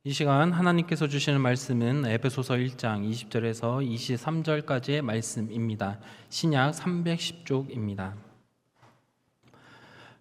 이 시간 하나님께서 주시는 말씀은 에베소서 1장 20절에서 23절까지의 말씀입니다. 신약 310쪽입니다.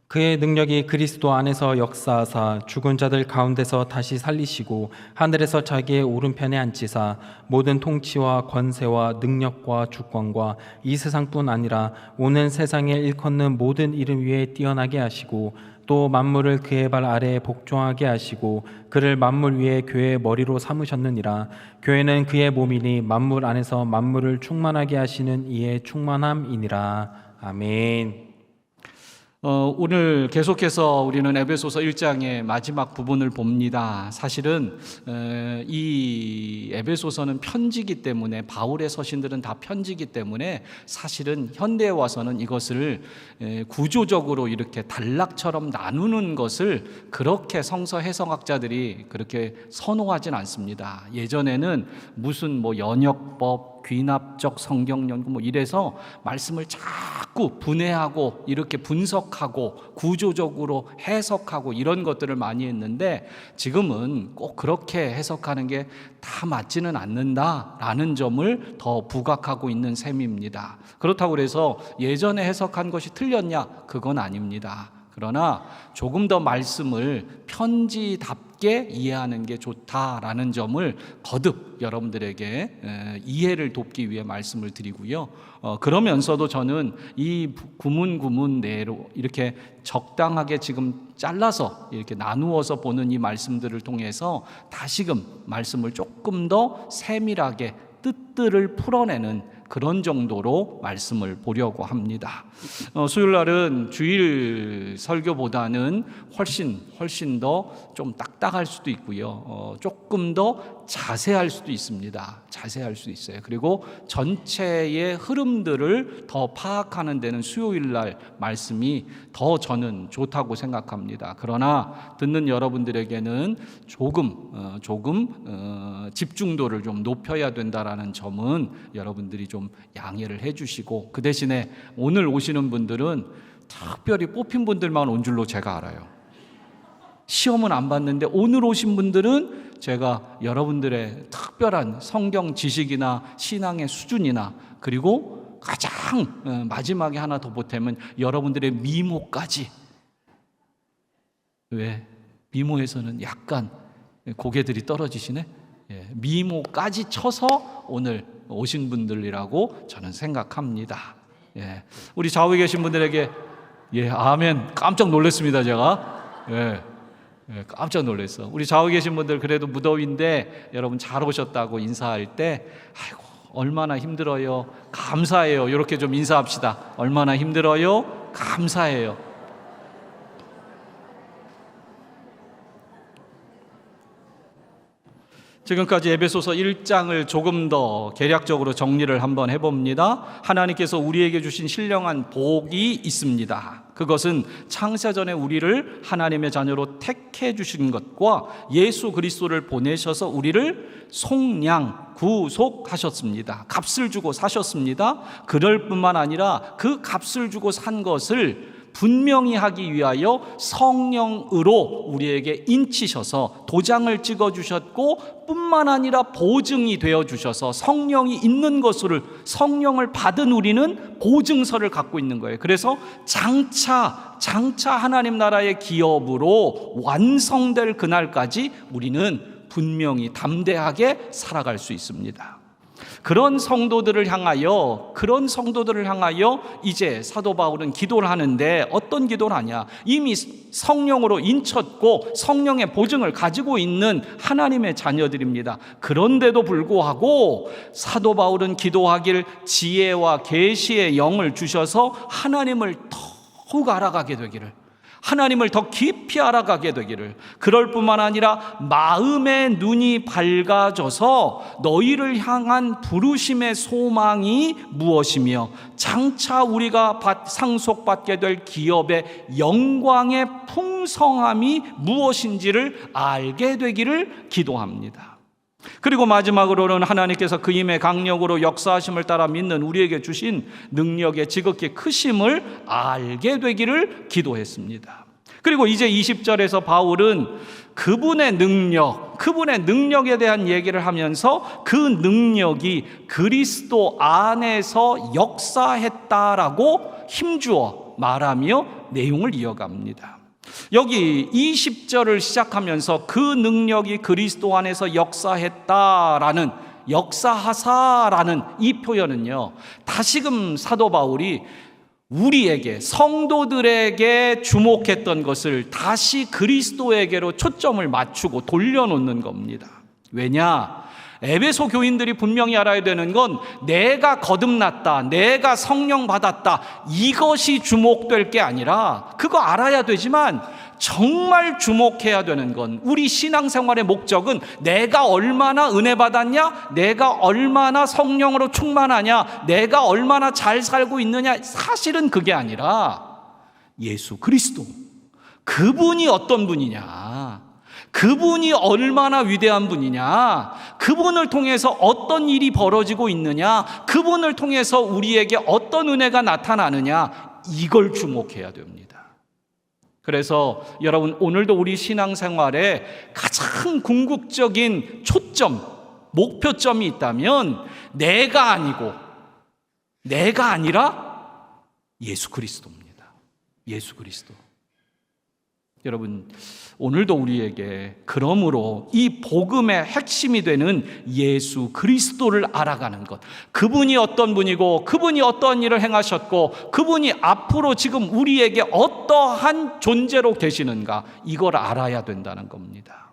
그의 능력이 그리스도 안에서 역사하사 죽은 자들 가운데서 다시 살리시고 하늘에서 자기의 오른편에 앉히사 모든 통치와 권세와 능력과 주권과 이 세상뿐 아니라 오는 세상에 일컫는 모든 이름 위에 뛰어나게 하시고 또 만물을 그의 발 아래에 복종하게 하시고 그를 만물 위에 교회의 머리로 삼으셨느니라. 교회는 그의 몸이니 만물 안에서 만물을 충만하게 하시는 이의 충만함이니라. 아멘. 오늘 계속해서 우리는 에베소서 1장의 마지막 부분을 봅니다. 사실은 이 에베소서는 편지기 때문에, 바울의 서신들은 다 편지기 때문에 사실은 현대에 와서는 이것을 구조적으로 이렇게 단락처럼 나누는 것을 그렇게 성서 해석학자들이 그렇게 선호하진 않습니다. 예전에는 무슨 연역법, 귀납적 성경 연구 이래서 말씀을 자꾸 분해하고 이렇게 분석하고 구조적으로 해석하고 이런 것들을 많이 했는데, 지금은 꼭 그렇게 해석하는 게 다 맞지는 않는다라는 점을 더 부각하고 있는 셈입니다. 그렇다고 해서 예전에 해석한 것이 틀렸냐? 그건 아닙니다. 그러나 조금 더 말씀을 편지답게 이해하는 게 좋다라는 점을 거듭 여러분들에게 이해를 돕기 위해 말씀을 드리고요. 그러면서도 저는 이 구문 내로 이렇게 적당하게 지금 잘라서 이렇게 나누어서 보는 이 말씀들을 통해서 다시금 말씀을 조금 더 세밀하게 뜻들을 풀어내는 그런 정도로 말씀을 보려고 합니다. 수요일 날은 주일 설교보다는 훨씬 더 좀 딱딱할 수도 있고요. 조금 더 자세할 수도 있습니다. 자세할 수 있어요. 그리고 전체의 흐름들을 더 파악하는 데는 수요일 날 말씀이 더 저는 좋다고 생각합니다. 그러나 듣는 여러분들에게는 조금 집중도를 좀 높여야 된다라는 점은 여러분들이 좀 양해를 해주시고, 그 대신에 오늘 오시는 분들은 특별히 뽑힌 분들만 온 줄로 제가 알아요. 시험은 안 봤는데 오늘 오신 분들은 제가 여러분들의 특별한 성경 지식이나 신앙의 수준이나, 그리고 가장 마지막에 하나 더 보태면 여러분들의 미모까지, 왜? 미모에서는 약간 고개들이 떨어지시네? 미모까지 쳐서 오늘 오신 분들이라고 저는 생각합니다. 우리 좌우에 계신 분들에게 아멘. 깜짝 놀랐습니다, 제가. 깜짝 놀랐어. 우리 좌우에 계신 분들 그래도 무더위인데 여러분 잘 오셨다고 인사할 때 아이고 얼마나 힘들어요, 감사해요, 이렇게 좀 인사합시다. 얼마나 힘들어요, 감사해요. 지금까지 에베소서 1장을 조금 더 개략적으로 정리를 한번 해봅니다. 하나님께서 우리에게 주신 신령한 복이 있습니다. 그것은 창세 전에 우리를 하나님의 자녀로 택해 주신 것과 예수 그리스도를 보내셔서 우리를 속량, 구속하셨습니다. 값을 주고 사셨습니다. 그럴 뿐만 아니라 그 값을 주고 산 것을 분명히 하기 위하여 성령으로 우리에게 인치셔서 도장을 찍어주셨고, 뿐만 아니라 보증이 되어주셔서 성령이 있는 것을, 성령을 받은 우리는 보증서를 갖고 있는 거예요. 그래서 장차 하나님 나라의 기업으로 완성될 그날까지 우리는 분명히 담대하게 살아갈 수 있습니다. 그런 성도들을 향하여 이제 사도 바울은 기도를 하는데, 어떤 기도를 하냐? 이미 성령으로 인쳤고 성령의 보증을 가지고 있는 하나님의 자녀들입니다. 그런데도 불구하고 사도 바울은 기도하길 지혜와 계시의 영을 주셔서 하나님을 더욱 알아가게 되기를, 하나님을 더 깊이 알아가게 되기를, 그럴 뿐만 아니라 마음의 눈이 밝아져서 너희를 향한 부르심의 소망이 무엇이며 장차 우리가 상속받게 될 기업의 영광의 풍성함이 무엇인지를 알게 되기를 기도합니다. 그리고 마지막으로는 하나님께서 그 힘의 강력으로 역사하심을 따라 믿는 우리에게 주신 능력의 지극히 크심을 알게 되기를 기도했습니다. 그리고 이제 20절에서 바울은 그분의 능력, 그 그분의 능력에 대한 얘기를 하면서 그 능력이 그리스도 안에서 역사했다라고 힘주어 말하며 내용을 이어갑니다. 여기 20절을 시작하면서 그 능력이 그리스도 안에서 역사했다라는, 역사하사라는 이 표현은요, 다시금 사도 바울이 우리에게, 성도들에게 주목했던 것을 다시 그리스도에게로 초점을 맞추고 돌려놓는 겁니다. 왜냐? 에베소 교인들이 분명히 알아야 되는 건 내가 거듭났다, 내가 성령 받았다, 이것이 주목될 게 아니라, 그거 알아야 되지만 정말 주목해야 되는 건, 우리 신앙생활의 목적은 내가 얼마나 은혜 받았냐, 내가 얼마나 성령으로 충만하냐, 내가 얼마나 잘 살고 있느냐, 사실은 그게 아니라 예수 그리스도, 그분이 어떤 분이냐, 그분이 얼마나 위대한 분이냐, 그분을 통해서 어떤 일이 벌어지고 있느냐, 그분을 통해서 우리에게 어떤 은혜가 나타나느냐, 이걸 주목해야 됩니다. 그래서 여러분, 오늘도 우리 신앙생활에 가장 궁극적인 초점, 목표점이 있다면 내가 아니고, 내가 아니라 예수 그리스도입니다. 예수 그리스도. 여러분, 오늘도 우리에게 그러므로 이 복음의 핵심이 되는 예수 그리스도를 알아가는 것, 그분이 어떤 분이고 그분이 어떤 일을 행하셨고 그분이 앞으로 지금 우리에게 어떠한 존재로 계시는가, 이걸 알아야 된다는 겁니다.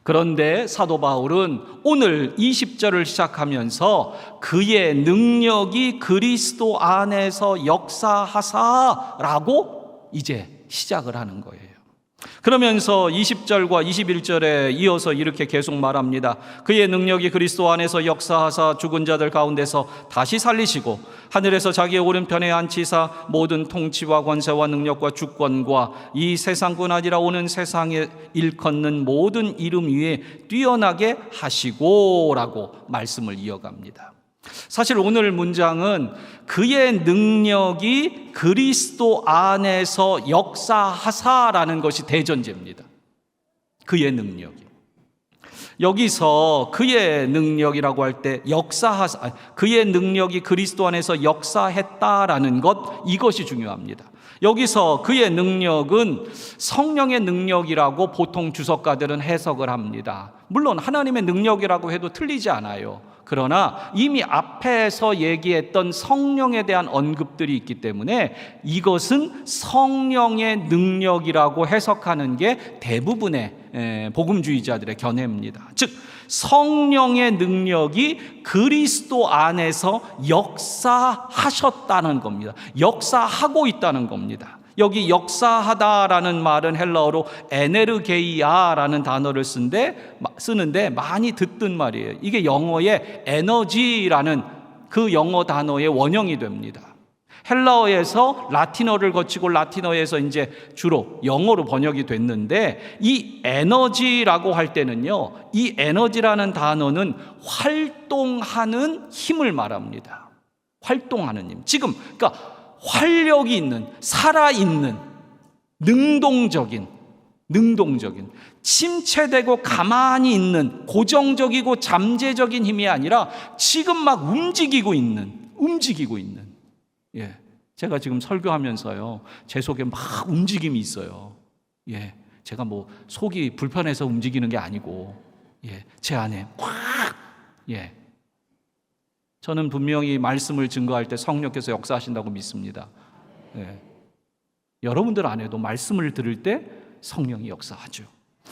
그런데 사도 바울은 오늘 20절을 시작하면서 그의 능력이 그리스도 안에서 역사하사라고 이제 시작을 하는 거예요. 그러면서 20절과 21절에 이어서 이렇게 계속 말합니다. 그의 능력이 그리스도 안에서 역사하사 죽은 자들 가운데서 다시 살리시고 하늘에서 자기의 오른편에 앉히사 모든 통치와 권세와 능력과 주권과 이 세상뿐 아니라 오는 세상에 일컫는 모든 이름 위에 뛰어나게 하시고 라고 말씀을 이어갑니다. 사실 오늘 문장은 그의 능력이 그리스도 안에서 역사하사라는 것이 대전제입니다. 그의 능력이. 여기서 그의 능력이라고 할 때 역사하사, 그의 능력이 그리스도 안에서 역사했다라는 것, 이것이 중요합니다. 여기서 그의 능력은 성령의 능력이라고 보통 주석가들은 해석을 합니다. 물론 하나님의 능력이라고 해도 틀리지 않아요. 그러나 이미 앞에서 얘기했던 성령에 대한 언급들이 있기 때문에 이것은 성령의 능력이라고 해석하는 게 대부분의 복음주의자들의 견해입니다. 즉 성령의 능력이 그리스도 안에서 역사하셨다는 겁니다. 역사하고 있다는 겁니다. 여기 역사하다라는 말은 헬라어로 에네르게이아라는 단어를 쓰는데 많이 듣던 말이에요. 이게 영어의 에너지라는 그 영어 단어의 원형이 됩니다. 헬라어에서 라틴어를 거치고 라틴어에서 이제 주로 영어로 번역이 됐는데, 이 에너지라고 할 때는요, 이 에너지라는 단어는 활동하는 힘을 말합니다. 활동하는 힘. 지금 그러니까 활력이 있는, 살아있는, 능동적인, 침체되고 가만히 있는 고정적이고 잠재적인 힘이 아니라 지금 막 움직이고 있는. 예. 제가 지금 설교하면서요, 제 속에 막 움직임이 있어요. 예. 제가 뭐 속이 불편해서 움직이는 게 아니고, 예. 제 안에 확, 예. 저는 분명히 말씀을 증거할 때 성령께서 역사하신다고 믿습니다. 예. 여러분들 안에도 말씀을 들을 때 성령이 역사하죠.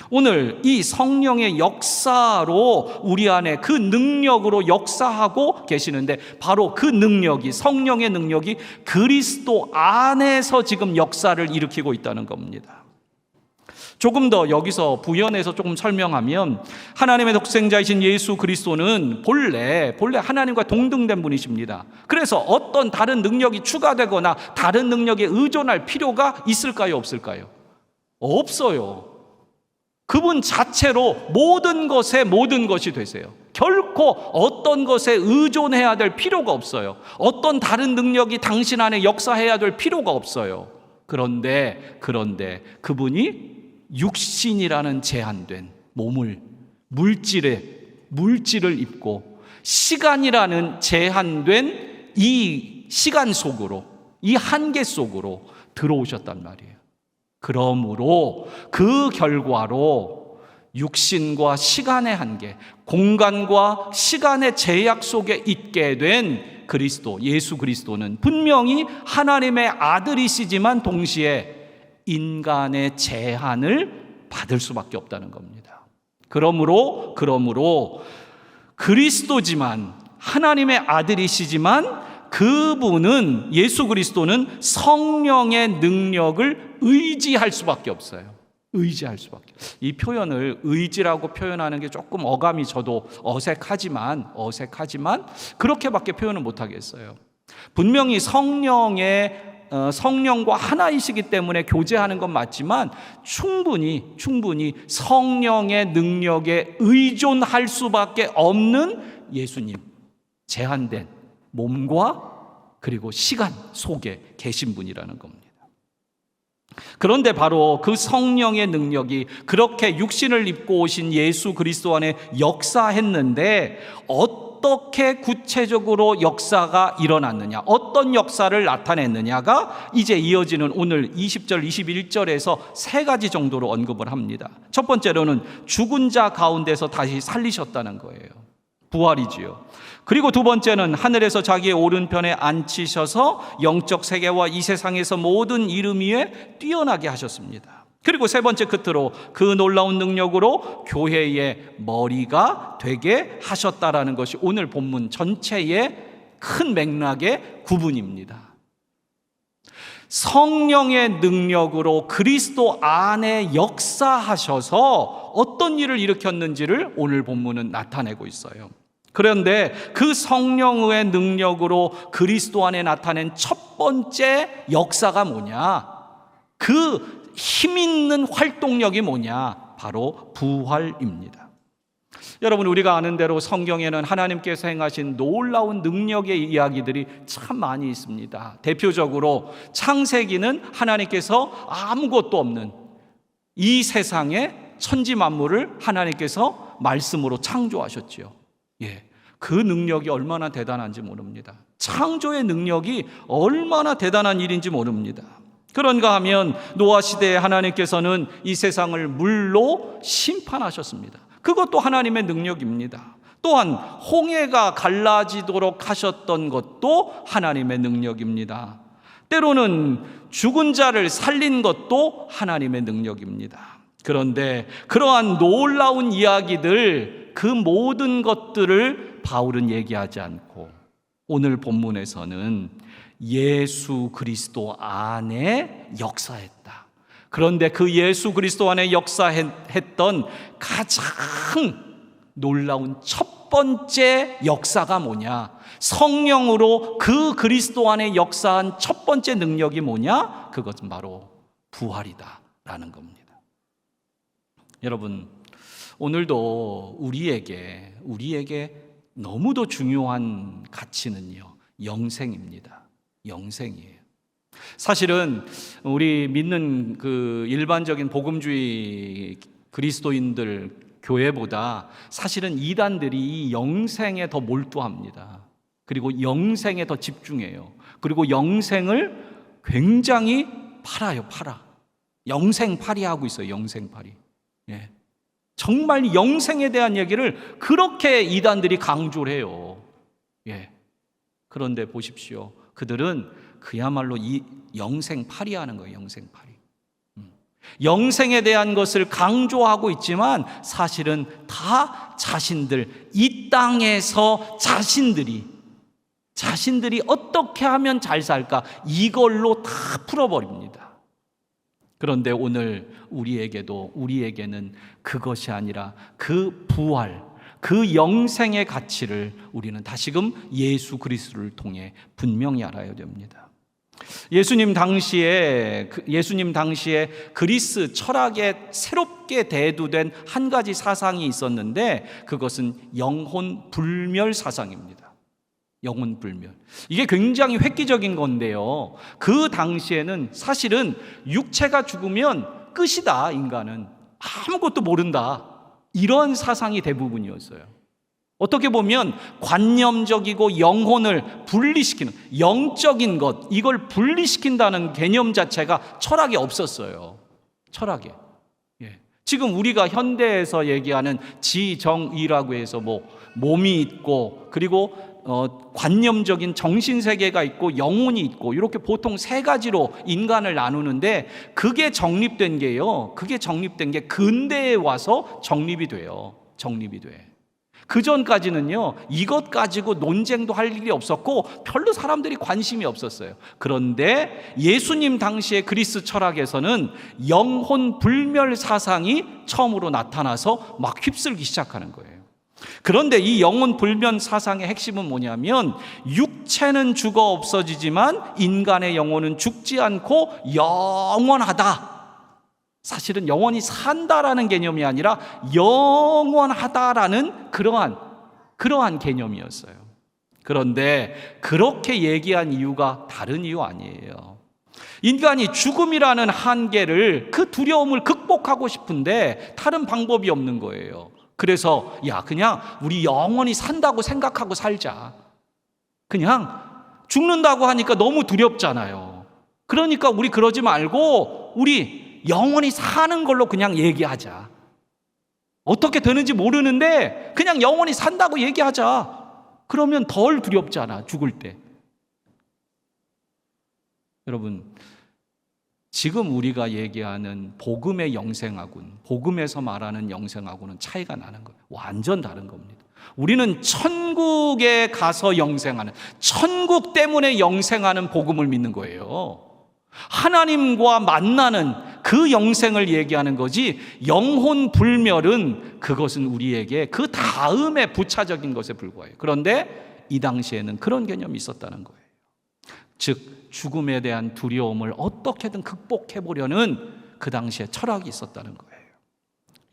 오늘 이 성령의 역사로 우리 안에 그 능력으로 역사하고 계시는데, 바로 그 능력이, 성령의 능력이 그리스도 안에서 지금 역사를 일으키고 있다는 겁니다. 조금 더 여기서 부연해서 조금 설명하면, 하나님의 독생자이신 예수 그리스도는 본래 하나님과 동등된 분이십니다. 그래서 어떤 다른 능력이 추가되거나 다른 능력에 의존할 필요가 있을까요, 없을까요? 없어요. 그분 자체로 모든 것에 모든 것이 되세요. 결코 어떤 것에 의존해야 될 필요가 없어요. 어떤 다른 능력이 당신 안에 역사해야 될 필요가 없어요. 그런데 그분이 육신이라는 제한된, 물질을 입고 시간이라는 제한된 이 시간 속으로, 이 한계 속으로 들어오셨단 말이에요. 그러므로 그 결과로 육신과 시간의 한계, 공간과 시간의 제약 속에 있게 된 그리스도, 예수 그리스도는 분명히 하나님의 아들이시지만 동시에 인간의 제한을 받을 수밖에 없다는 겁니다. 그러므로 그리스도지만, 하나님의 아들이시지만 그분은, 예수 그리스도는 성령의 능력을 의지할 수밖에 없어요. 의지할 수밖에. 이 표현을 의지라고 표현하는 게 조금 어감이 저도 어색하지만 그렇게밖에 표현을 못하겠어요. 분명히 성령과 하나이시기 때문에 교제하는 건 맞지만 충분히 성령의 능력에 의존할 수밖에 없는 예수님, 제한된 몸과 그리고 시간 속에 계신 분이라는 겁니다. 그런데 바로 그 성령의 능력이 그렇게 육신을 입고 오신 예수 그리스도 안에 역사했는데, 어떻게 구체적으로 역사가 일어났느냐, 어떤 역사를 나타냈느냐가 이제 이어지는 오늘 20절, 21절에서 세 가지 정도로 언급을 합니다. 첫 번째로는 죽은 자 가운데서 다시 살리셨다는 거예요. 부활이지요. 그리고 두 번째는 하늘에서 자기의 오른편에 앉히셔서 영적 세계와 이 세상에서 모든 이름 위에 뛰어나게 하셨습니다. 그리고 세 번째, 끝으로 그 놀라운 능력으로 교회의 머리가 되게 하셨다라는 것이 오늘 본문 전체의 큰 맥락의 구분입니다. 성령의 능력으로 그리스도 안에 역사하셔서 어떤 일을 일으켰는지를 오늘 본문은 나타내고 있어요. 그런데 그 성령의 능력으로 그리스도 안에 나타낸 첫 번째 역사가 뭐냐? 그 힘 있는 활동력이 뭐냐? 바로 부활입니다. 여러분, 우리가 아는 대로 성경에는 하나님께서 행하신 놀라운 능력의 이야기들이 참 많이 있습니다. 대표적으로 창세기는 하나님께서 아무것도 없는 이 세상에 천지 만물을 하나님께서 말씀으로 창조하셨지요. 그 능력이 얼마나 대단한지 모릅니다. 창조의 능력이 얼마나 대단한 일인지 모릅니다. 그런가 하면 노아 시대에 하나님께서는 이 세상을 물로 심판하셨습니다. 그것도 하나님의 능력입니다. 또한 홍해가 갈라지도록 하셨던 것도 하나님의 능력입니다. 때로는 죽은 자를 살린 것도 하나님의 능력입니다. 그런데 그러한 놀라운 이야기들, 그 모든 것들을 바울은 얘기하지 않고 오늘 본문에서는 예수 그리스도 안에 역사했다. 그런데 그 예수 그리스도 안에 역사했던 가장 놀라운 첫 번째 역사가 뭐냐? 성령으로 그 그리스도 안에 역사한 첫 번째 능력이 뭐냐? 그것은 바로 부활이다라는 겁니다. 여러분, 오늘도 우리에게 너무도 중요한 가치는요, 영생입니다. 영생이에요. 사실은 우리 믿는 그 일반적인 복음주의 그리스도인들 교회보다 사실은 이단들이 이 영생에 더 몰두합니다. 그리고 영생에 더 집중해요. 그리고 영생을 굉장히 팔아요. 영생팔이 하고 있어요. 영생팔이. 정말 영생에 대한 얘기를 그렇게 이단들이 강조를 해요. 그런데 보십시오. 그들은 그야말로 이 영생팔이 하는 거예요. 영생팔이. 영생에 대한 것을 강조하고 있지만 사실은 다 자신들, 이 땅에서 자신들이 어떻게 하면 잘 살까, 이걸로 다 풀어버립니다. 그런데 오늘 우리에게는 그것이 아니라 그 부활, 그 영생의 가치를 우리는 다시금 예수 그리스도를 통해 분명히 알아야 됩니다. 예수님 당시에 그리스 철학에 새롭게 대두된 한 가지 사상이 있었는데 그것은 영혼 불멸 사상입니다. 영혼 불멸. 이게 굉장히 획기적인 건데요. 그 당시에는 사실은 육체가 죽으면 끝이다. 인간은 아무것도 모른다. 이런 사상이 대부분이었어요. 어떻게 보면 관념적이고 영혼을 분리시키는 영적인 것, 이걸 분리시킨다는 개념 자체가 철학에 없었어요. 철학에. 지금 우리가 현대에서 얘기하는 지정의라고 해서 몸이 있고, 그리고 관념적인 정신세계가 있고 영혼이 있고, 이렇게 보통 세 가지로 인간을 나누는데, 그게 정립된 게 근대에 와서 정립이 돼요. 그 전까지는요, 이것 가지고 논쟁도 할 일이 없었고 별로 사람들이 관심이 없었어요. 그런데 예수님 당시의 그리스 철학에서는 영혼 불멸 사상이 처음으로 나타나서 막 휩쓸기 시작하는 거예요. 그런데 이 영혼 불멸 사상의 핵심은 뭐냐면, 육체는 죽어 없어지지만 인간의 영혼은 죽지 않고 영원하다. 사실은 영원히 산다라는 개념이 아니라 영원하다라는 그러한 개념이었어요. 그런데 그렇게 얘기한 이유가 다른 이유 아니에요. 인간이 죽음이라는 한계를, 그 두려움을 극복하고 싶은데 다른 방법이 없는 거예요. 그래서 그냥 우리 영원히 산다고 생각하고 살자. 그냥 죽는다고 하니까 너무 두렵잖아요. 그러니까 우리 그러지 말고 우리 영원히 사는 걸로 그냥 얘기하자. 어떻게 되는지 모르는데 그냥 영원히 산다고 얘기하자. 그러면 덜 두렵잖아, 죽을 때. 여러분, 지금 우리가 얘기하는 복음의 영생하고는, 복음에서 말하는 영생하고는 차이가 나는 거예요. 완전 다른 겁니다. 우리는 천국에 가서 영생하는, 천국 때문에 영생하는 복음을 믿는 거예요. 하나님과 만나는 그 영생을 얘기하는 거지, 영혼 불멸은 그것은 우리에게 그 다음에 부차적인 것에 불과해요. 그런데 이 당시에는 그런 개념이 있었다는 거예요. 즉 죽음에 대한 두려움을 어떻게든 극복해보려는 그 당시에 철학이 있었다는 거예요.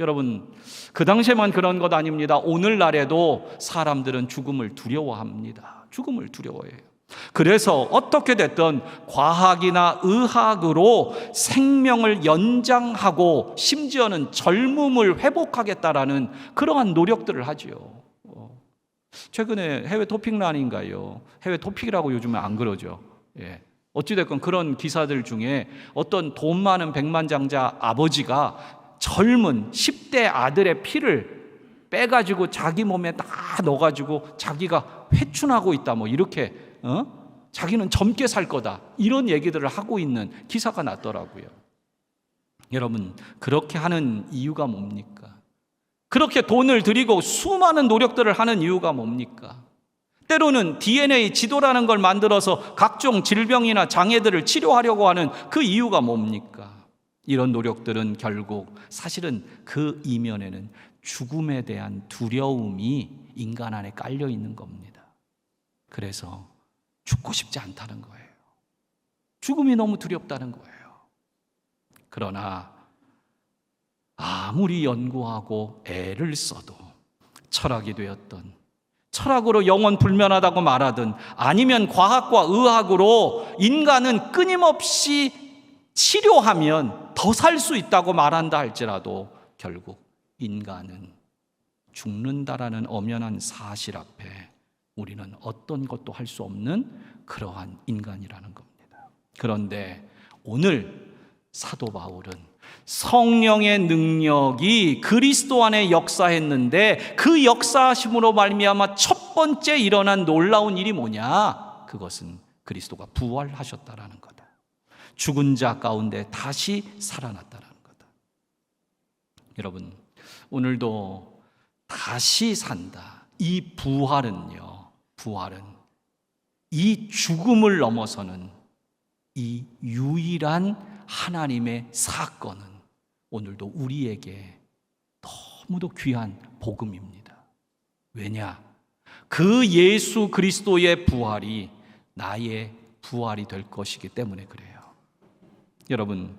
여러분, 그 당시에만 그런 것 아닙니다. 오늘날에도 사람들은 죽음을 두려워합니다. 죽음을 두려워해요. 그래서 어떻게 됐든 과학이나 의학으로 생명을 연장하고 심지어는 젊음을 회복하겠다라는 그러한 노력들을 하죠. 최근에 해외 토픽란인가요? 해외 토픽이라고 요즘에 안 그러죠. 어찌됐건 그런 기사들 중에 어떤 돈 많은 백만장자 아버지가 젊은 10대 아들의 피를 빼가지고 자기 몸에 다 넣어가지고 자기가 회춘하고 있다, 이렇게 자기는 젊게 살 거다, 이런 얘기들을 하고 있는 기사가 났더라고요. 여러분, 그렇게 하는 이유가 뭡니까? 그렇게 돈을 들이고 수많은 노력들을 하는 이유가 뭡니까? 때로는 DNA 지도라는 걸 만들어서 각종 질병이나 장애들을 치료하려고 하는 그 이유가 뭡니까? 이런 노력들은 결국 사실은 그 이면에는 죽음에 대한 두려움이 인간 안에 깔려 있는 겁니다. 그래서 죽고 싶지 않다는 거예요. 죽음이 너무 두렵다는 거예요. 그러나 아무리 연구하고 애를 써도 철학이 되었던, 철학으로 영원 불면하다고 말하든 아니면 과학과 의학으로 인간은 끊임없이 치료하면 더 살 수 있다고 말한다 할지라도 결국 인간은 죽는다라는 엄연한 사실 앞에 우리는 어떤 것도 할 수 없는 그러한 인간이라는 겁니다. 그런데 오늘 사도 바울은 성령의 능력이 그리스도 안에 역사했는데 그 역사하심으로 말미암아 첫 번째 일어난 놀라운 일이 뭐냐? 그것은 그리스도가 부활하셨다라는 거다. 죽은 자 가운데 다시 살아났다라는 거다. 여러분, 오늘도 다시 산다. 이 부활은 이 죽음을 넘어서는 이 유일한 하나님의 사건은 오늘도 우리에게 너무도 귀한 복음입니다. 왜냐? 그 예수 그리스도의 부활이 나의 부활이 될 것이기 때문에 그래요. 여러분,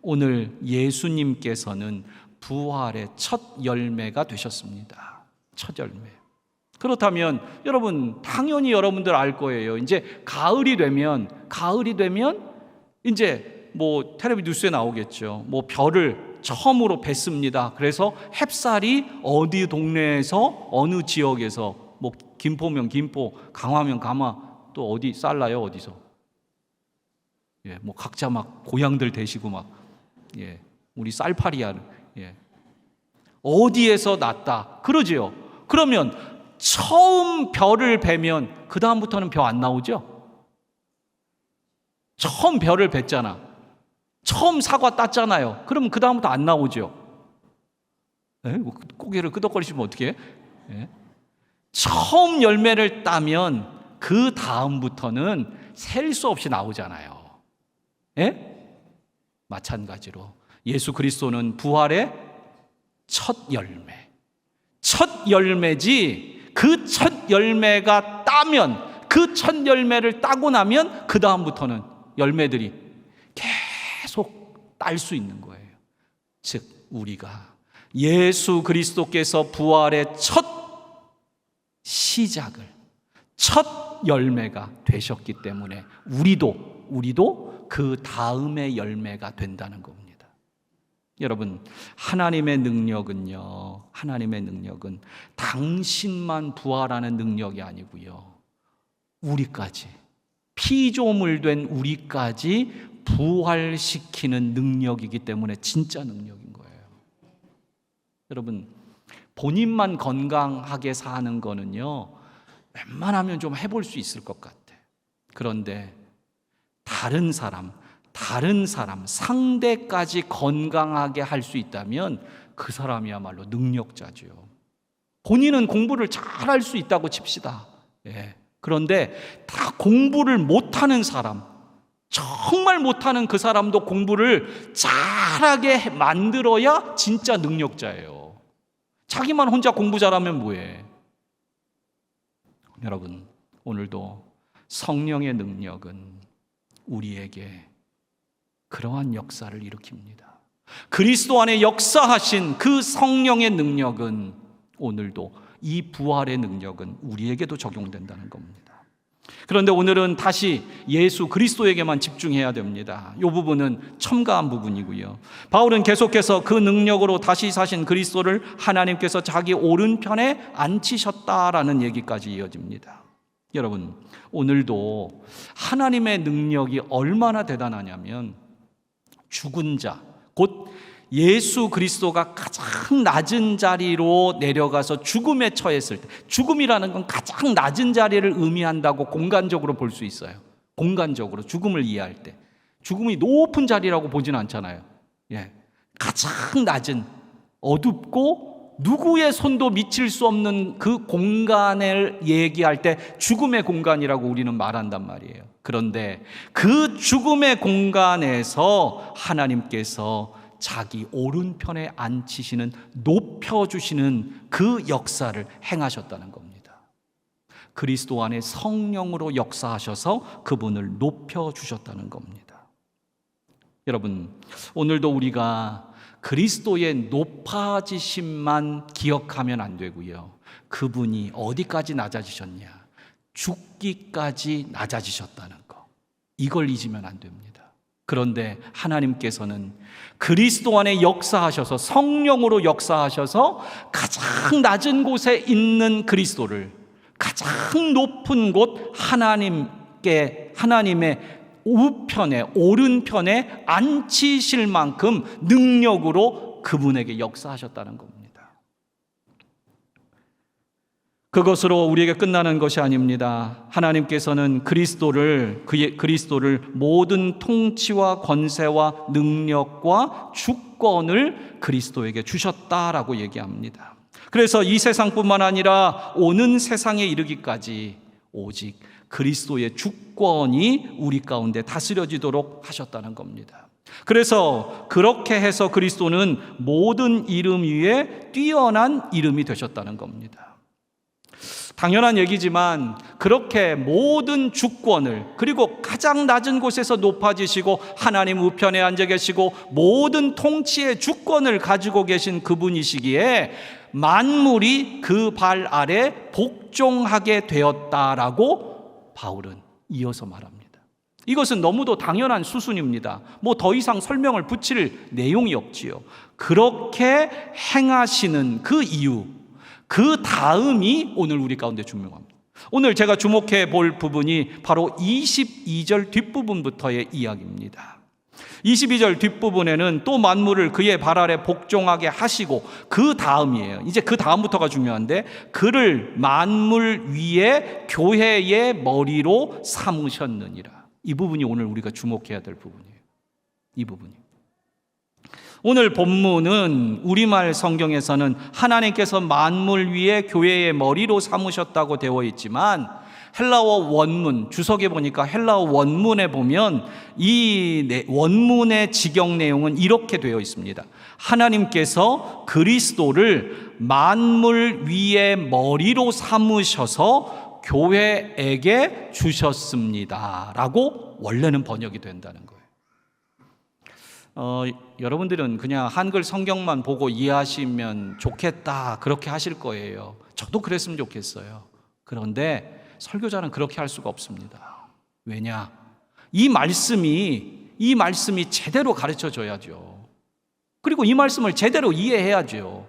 오늘 예수님께서는 부활의 첫 열매가 되셨습니다. 첫 열매. 그렇다면 여러분, 당연히 여러분들 알 거예요. 이제 가을이 되면 이제 텔레비 뉴스에 나오겠죠. 별을 처음으로 뱄습니다. 그래서 햅쌀이 어디 동네에서 어느 지역에서 뭐 김포면 김포, 강화면 강화, 또 어디 쌀나요? 어디서? 예, 뭐 각자 막 고향들 대시고 막, 예, 우리 쌀파리야. 예. 어디에서 났다. 그러지요. 그러면 처음 벼를 베면 그 다음부터는 벼 안 나오죠? 처음 벼를 뱄잖아. 처음 사과 땄잖아요. 그러면 그 다음부터 안 나오죠? 예? 고개를 끄덕거리시면 어떻게 해? 예? 처음 열매를 따면 그 다음부터는 셀 수 없이 나오잖아요. 예? 마찬가지로 예수 그리스도는 부활의 첫 열매. 첫 열매지, 그 첫 열매가 따면, 그 첫 열매를 따고 나면 그 다음부터는 열매들이 계속 딸 수 있는 거예요. 즉 우리가 예수 그리스도께서 부활의 첫 시작을, 첫 열매가 되셨기 때문에 우리도 그 다음의 열매가 된다는 겁니다. 여러분, 하나님의 능력은요, 하나님의 능력은 당신만 부활하는 능력이 아니고요, 우리까지, 피조물 된 우리까지 부활시키는 능력이기 때문에 진짜 능력인 거예요. 여러분, 본인만 건강하게 사는 거는요, 웬만하면 좀 해볼 수 있을 것 같아. 그런데 다른 사람, 상대까지 건강하게 할 수 있다면 그 사람이야말로 능력자죠. 본인은 공부를 잘할 수 있다고 칩시다. 예. 그런데 다 공부를 못하는 사람, 정말 못하는 그 사람도 공부를 잘하게 만들어야 진짜 능력자예요. 자기만 혼자 공부 잘하면 뭐해? 여러분, 오늘도 성령의 능력은 우리에게 그러한 역사를 일으킵니다. 그리스도 안에 역사하신 그 성령의 능력은 오늘도, 이 부활의 능력은 우리에게도 적용된다는 겁니다. 그런데 오늘은 다시 예수 그리스도에게만 집중해야 됩니다. 이 부분은 첨가한 부분이고요. 바울은 계속해서 그 능력으로 다시 사신 그리스도를 하나님께서 자기 오른편에 앉히셨다라는 얘기까지 이어집니다. 여러분, 오늘도 하나님의 능력이 얼마나 대단하냐면, 죽은 자, 곧 예수 그리스도가 가장 낮은 자리로 내려가서 죽음에 처했을 때, 죽음이라는 건 가장 낮은 자리를 의미한다고 공간적으로 볼 수 있어요. 공간적으로 죽음을 이해할 때 죽음이 높은 자리라고 보진 않잖아요. 예, 가장 낮은, 어둡고 누구의 손도 미칠 수 없는 그 공간을 얘기할 때 죽음의 공간이라고 우리는 말한단 말이에요. 그런데 그 죽음의 공간에서 하나님께서 자기 오른편에 앉히시는, 높여주시는 그 역사를 행하셨다는 겁니다. 그리스도 안에 성령으로 역사하셔서 그분을 높여주셨다는 겁니다. 여러분, 오늘도 우리가 그리스도의 높아지심만 기억하면 안 되고요, 그분이 어디까지 낮아지셨냐, 죽기까지 낮아지셨다는 거, 이걸 잊으면 안 됩니다. 그런데 하나님께서는 그리스도 안에 역사하셔서, 성령으로 역사하셔서 가장 낮은 곳에 있는 그리스도를 가장 높은 곳 하나님의 우편에, 오른편에 앉히실 만큼 능력으로 그분에게 역사하셨다는 겁니다. 그것으로 우리에게 끝나는 것이 아닙니다. 하나님께서는 그리스도를 모든 통치와 권세와 능력과 주권을 그리스도에게 주셨다라고 얘기합니다. 그래서 이 세상뿐만 아니라 오는 세상에 이르기까지 오직 그리스도의 주권이 우리 가운데 다스려지도록 하셨다는 겁니다. 그래서 그렇게 해서 그리스도는 모든 이름 위에 뛰어난 이름이 되셨다는 겁니다. 당연한 얘기지만 그렇게 모든 주권을, 그리고 가장 낮은 곳에서 높아지시고 하나님 우편에 앉아 계시고 모든 통치의 주권을 가지고 계신 그분이시기에 만물이 그 발 아래 복종하게 되었다라고 바울은 이어서 말합니다. 이것은 너무도 당연한 수순입니다. 뭐 더 이상 설명을 붙일 내용이 없지요. 그렇게 행하시는 그 이유, 그 다음이 오늘 우리 가운데 중요합니다. 오늘 제가 주목해 볼 부분이 바로 22절 뒷부분부터의 이야기입니다. 22절 뒷부분에는 또 만물을 그의 발 아래 복종하게 하시고, 그 다음이에요. 이제 그 다음부터가 중요한데, 그를 만물 위에 교회의 머리로 삼으셨느니라. 이 부분이 오늘 우리가 주목해야 될 부분이에요. 이 부분이. 오늘 본문은 우리말 성경에서는 하나님께서 만물 위에 교회의 머리로 삼으셨다고 되어 있지만, 헬라어 원문, 주석에 보니까 헬라어 원문에 보면 이 원문의 직역 내용은 이렇게 되어 있습니다. 하나님께서 그리스도를 만물 위의 머리로 삼으셔서 교회에게 주셨습니다 라고 원래는 번역이 된다는 거예요. 여러분들은 그냥 한글 성경만 보고 이해하시면 좋겠다, 그렇게 하실 거예요. 저도 그랬으면 좋겠어요. 그런데 설교자는 그렇게 할 수가 없습니다. 왜냐? 이 말씀이 제대로 가르쳐 줘야죠. 그리고 이 말씀을 제대로 이해해야죠.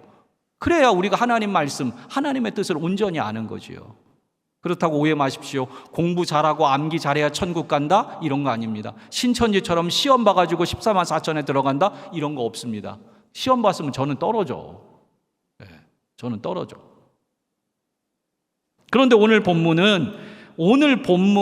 그래야 우리가 하나님 말씀, 하나님의 뜻을 온전히 아는 거지요. 그렇다고 오해 마십시오. 공부 잘하고 암기 잘해야 천국 간다? 이런 거 아닙니다. 신천지처럼 시험 봐가지고 14만 4천에 들어간다? 이런 거 없습니다. 시험 봤으면 저는 떨어져. 네, 저는 떨어져. 그런데 오늘 본문